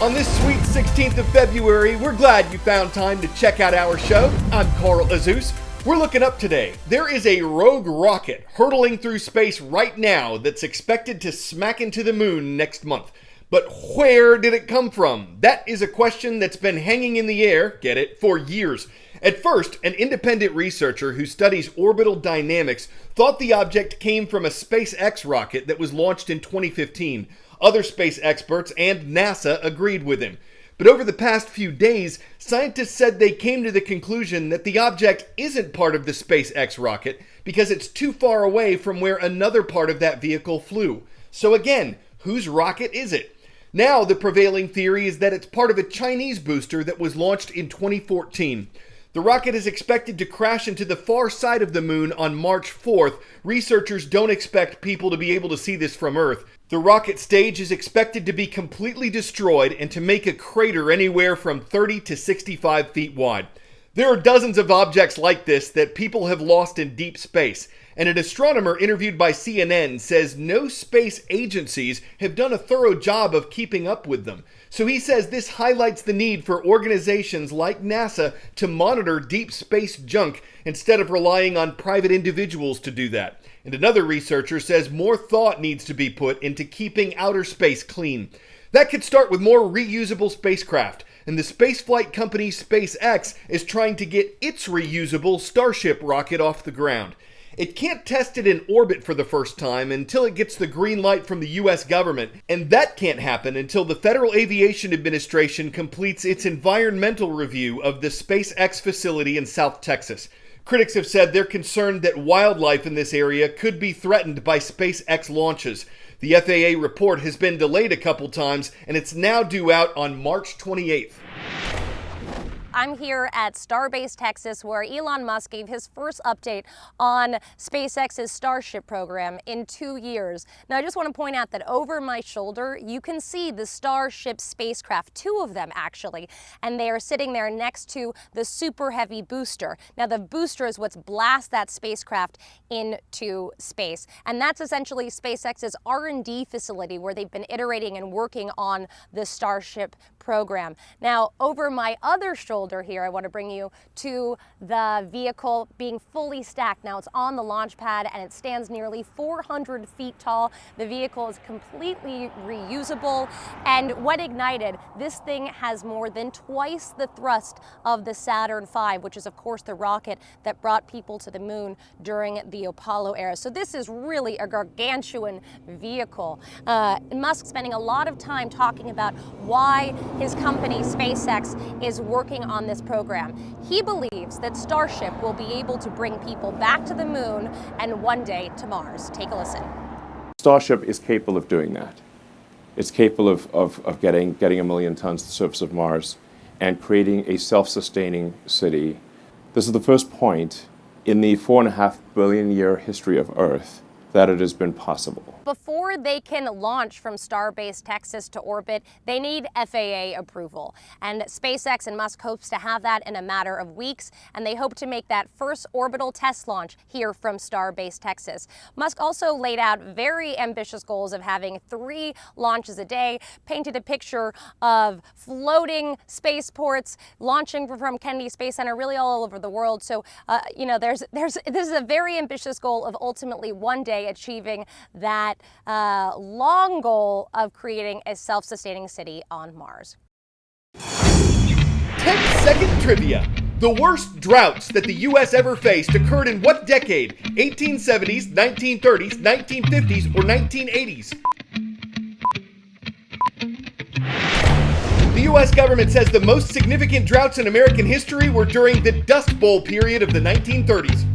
On this sweet 16th of February, we're glad you found time to check out our show. I'm Carl Azus. We're looking up today. There is a rogue rocket hurtling through space right now that's expected to smack into the moon next month. But where did it come from? That is a question that's been hanging in the air, get it, for years. At first, an independent researcher who studies orbital dynamics thought the object came from a SpaceX rocket that was launched in 2015. Other space experts and NASA agreed with him. But over the past few days, scientists said they came to the conclusion that the object isn't part of the SpaceX rocket because it's too far away from where another part of that vehicle flew. So again, whose rocket is it? Now the prevailing theory is that it's part of a Chinese booster that was launched in 2014. The rocket is expected to crash into the far side of the moon on March 4th. Researchers don't expect people to be able to see this from Earth. The rocket stage is expected to be completely destroyed and to make a crater anywhere from 30 to 65 feet wide. There are dozens of objects like this that people have lost in deep space, and an astronomer interviewed by CNN says no space agencies have done a thorough job of keeping up with them. So he says this highlights the need for organizations like NASA to monitor deep space junk instead of relying on private individuals to do that. And another researcher says more thought needs to be put into keeping outer space clean. That could start with more reusable spacecraft, and the spaceflight company SpaceX is trying to get its reusable Starship rocket off the ground. It can't test it in orbit for the first time until it gets the green light from the US government, and that can't happen until the Federal Aviation Administration completes its environmental review of the SpaceX facility in South Texas. Critics have said they're concerned that wildlife in this area could be threatened by SpaceX launches. The FAA report has been delayed a couple times, and it's now due out on March 28th. I'm here at Starbase, Texas, where Elon Musk gave his first update on SpaceX's Starship program in 2 years. Now, I just want to point out that over my shoulder, you can see the Starship spacecraft, 2 of them actually, and they are sitting there next to the Super Heavy booster. Now, the booster is what's blast that spacecraft into space, and that's essentially SpaceX's R&D facility where they've been iterating and working on the Starship program. Now, over my other shoulder here, I want to bring you to the vehicle being fully stacked. Now, it's on the launch pad and it stands nearly 400 feet tall. The vehicle is completely reusable, and when ignited, this thing has more than twice the thrust of the Saturn V, which is of course the rocket that brought people to the moon during the Apollo era. So this is really a gargantuan vehicle. Musk spending a lot of time talking about why his company SpaceX is working on this program. He believes that Starship will be able to bring people back to the moon and one day to Mars. Take a listen. Starship is capable of doing that. It's capable of getting 1 million tons to the surface of Mars and creating a self-sustaining city. This is the first point in the 4.5 billion year history of Earth that it has been possible. Before they can launch from Starbase, Texas to orbit, they need FAA approval. And SpaceX and Musk hopes to have that in a matter of weeks, and they hope to make that first orbital test launch here from Starbase, Texas. Musk also laid out very ambitious goals of having 3 launches a day, painted a picture of floating spaceports, launching from Kennedy Space Center, really all over the world. So, this is a very ambitious goal of ultimately one day achieving that long goal of creating a self-sustaining city on Mars. 10-second trivia. The worst droughts that the U.S. ever faced occurred in what decade? 1870s, 1930s, 1950s, or 1980s? The U.S. government says the most significant droughts in American history were during the Dust Bowl period of the 1930s.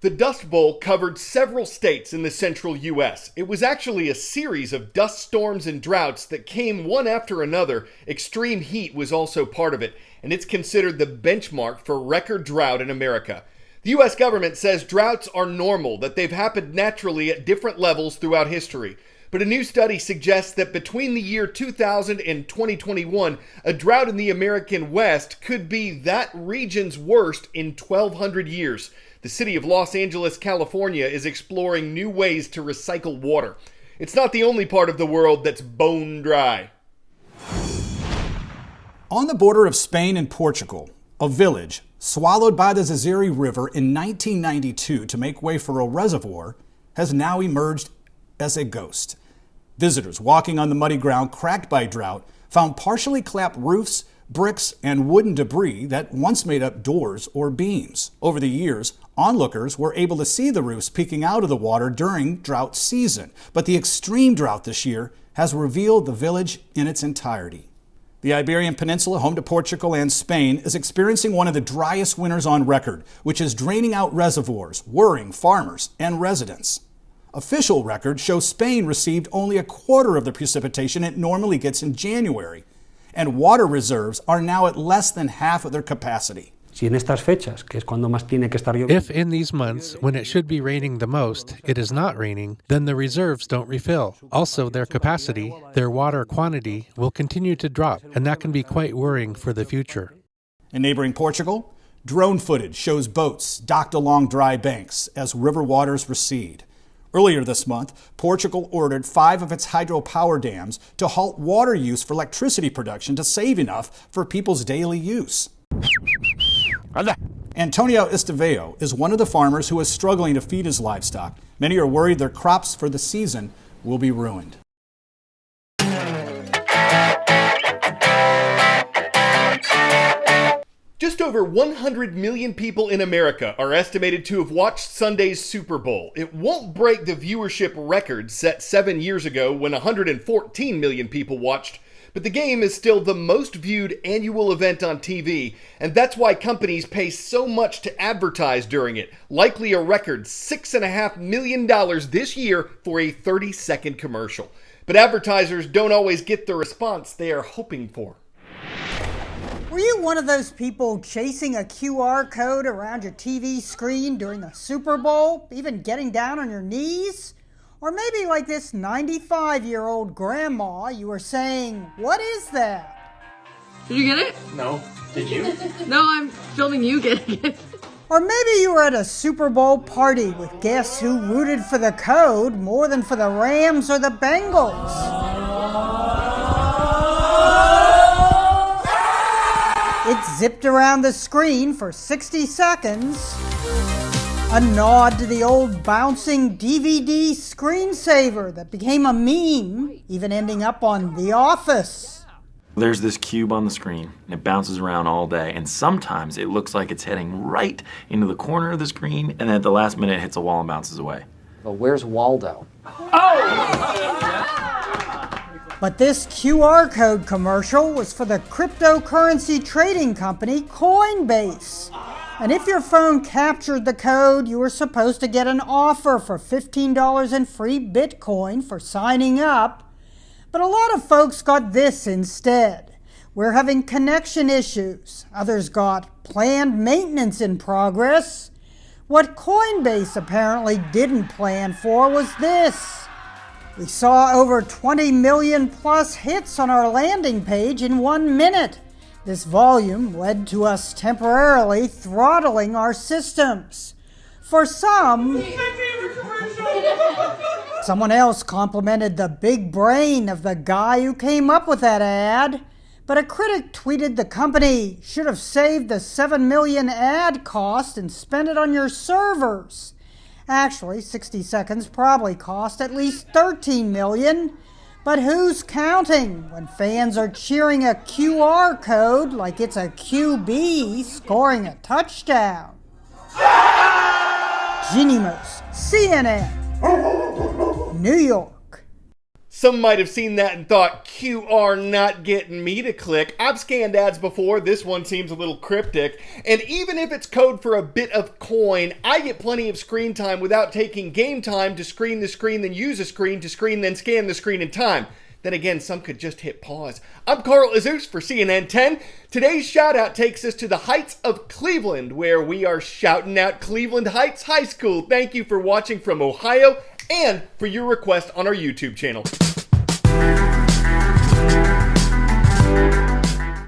The Dust Bowl covered several states in the central U.S. It was actually a series of dust storms and droughts that came one after another. Extreme heat was also part of it, and it's considered the benchmark for record drought in America. The U.S. government says droughts are normal, that they've happened naturally at different levels throughout history. But a new study suggests that between the year 2000 and 2021, a drought in the American West could be that region's worst in 1,200 years. The city of Los Angeles, California is exploring new ways to recycle water. It's not the only part of the world that's bone dry. On the border of Spain and Portugal, a village swallowed by the Ziziri River in 1992 to make way for a reservoir has now emerged as a ghost. Visitors walking on the muddy ground cracked by drought found partially collapsed roofs, bricks, and wooden debris that once made up doors or beams. Over the years, onlookers were able to see the roofs peeking out of the water during drought season, but the extreme drought this year has revealed the village in its entirety. The Iberian Peninsula, home to Portugal and Spain, is experiencing one of the driest winters on record, which is draining out reservoirs, worrying farmers and residents. Official records show Spain received only a quarter of the precipitation it normally gets in January, and water reserves are now at less than half of their capacity. If in these months, when it should be raining the most, it is not raining, then the reserves don't refill. Also, their capacity, their water quantity, will continue to drop, and that can be quite worrying for the future. In neighboring Portugal, drone footage shows boats docked along dry banks as river waters recede. Earlier this month, Portugal ordered 5 of its hydropower dams to halt water use for electricity production to save enough for people's daily use. Antonio Estevao is one of the farmers who is struggling to feed his livestock. Many are worried their crops for the season will be ruined. Just over 100 million people in America are estimated to have watched Sunday's Super Bowl. It won't break the viewership record set 7 years ago when 114 million people watched, but the game is still the most viewed annual event on TV, and that's why companies pay so much to advertise during it, likely a record $6.5 million this year for a 30-second commercial. But advertisers don't always get the response they are hoping for. Were you one of those people chasing a QR code around your TV screen during the Super Bowl, even getting down on your knees? Or maybe like this 95-year-old grandma, you were saying, "What is that?" Did you get it? No. Did you? No, I'm filming you getting it. Or maybe you were at a Super Bowl party with guests who rooted for the code more than for the Rams or the Bengals. It zipped around the screen for 60 seconds. A nod to the old bouncing DVD screensaver that became a meme, even ending up on The Office. There's this cube on the screen, and it bounces around all day, and sometimes it looks like it's heading right into the corner of the screen, and then at the last minute it hits a wall and bounces away. Well, where's Waldo? But this QR code commercial was for the cryptocurrency trading company Coinbase. And if your phone captured the code, you were supposed to get an offer for $15 in free Bitcoin for signing up. But a lot of folks got this instead. We're having connection issues. Others got planned maintenance in progress. What Coinbase apparently didn't plan for was this. We saw over 20 million plus hits on our landing page in 1 minute. This volume led to us temporarily throttling our systems. For some, someone else complimented the big brain of the guy who came up with that ad. But a critic tweeted the company should have saved the $7 million ad cost and spent it on your servers. Actually, 60 seconds probably cost at least $13 million. But who's counting when fans are cheering a QR code like it's a QB scoring a touchdown? Ginimos, CNN, New York. Some might have seen that and thought, QR not getting me to click. I've scanned ads before, this one seems a little cryptic. And even if it's code for a bit of coin, I get plenty of screen time without taking game time to screen the screen, then use a screen to screen, then scan the screen in time. Then again, some could just hit pause. I'm Carl Azus for CNN 10. Today's shout out takes us to the heights of Cleveland, where we are shouting out Cleveland Heights High School. Thank you for watching from Ohio and for your request on our YouTube channel.